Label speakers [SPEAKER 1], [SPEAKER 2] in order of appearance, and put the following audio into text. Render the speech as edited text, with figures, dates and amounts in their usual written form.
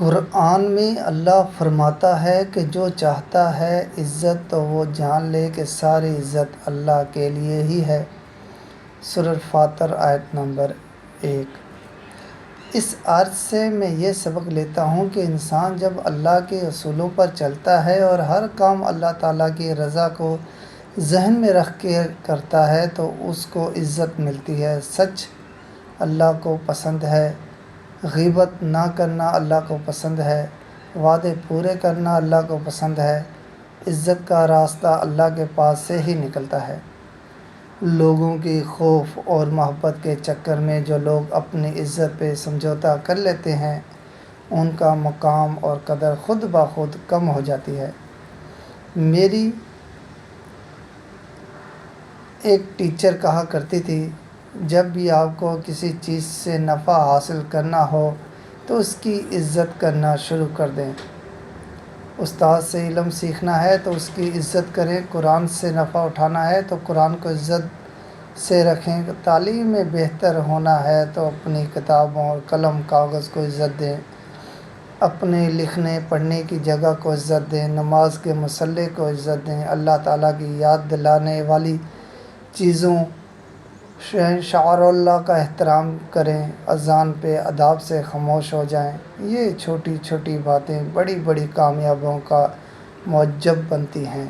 [SPEAKER 1] قرآن میں اللہ فرماتا ہے کہ جو چاہتا ہے عزت تو وہ جان لے کہ ساری عزت اللہ کے لیے ہی ہے۔ سورۃ فاطر آیت نمبر 1۔ اس آیت سے میں یہ سبق لیتا ہوں کہ انسان جب اللہ کے اصولوں پر چلتا ہے اور ہر کام اللہ تعالیٰ کی رضا کو ذہن میں رکھ کے کرتا ہے تو اس کو عزت ملتی ہے۔ سچ اللہ کو پسند ہے، غیبت نہ کرنا اللہ کو پسند ہے، وعدے پورے کرنا اللہ کو پسند ہے۔ عزت کا راستہ اللہ کے پاس سے ہی نکلتا ہے۔ لوگوں کی خوف اور محبت کے چکر میں جو لوگ اپنی عزت پہ سمجھوتا کر لیتے ہیں ان کا مقام اور قدر خود بخود کم ہو جاتی ہے۔ میری ایک ٹیچر کہا کرتی تھی، جب بھی آپ کو کسی چیز سے نفع حاصل کرنا ہو تو اس کی عزت کرنا شروع کر دیں۔ استاد سے علم سیکھنا ہے تو اس کی عزت کریں، قرآن سے نفع اٹھانا ہے تو قرآن کو عزت سے رکھیں، تعلیم میں بہتر ہونا ہے تو اپنی کتابوں اور قلم کاغذ کو عزت دیں، اپنے لکھنے پڑھنے کی جگہ کو عزت دیں، نماز کے مصلی کو عزت دیں، اللہ تعالیٰ کی یاد دلانے والی چیزوں شعائر اللہ کا احترام کریں، اذان پہ اداب سے خاموش ہو جائیں۔ یہ چھوٹی چھوٹی باتیں بڑی بڑی کامیابیوں کا موجب بنتی ہیں۔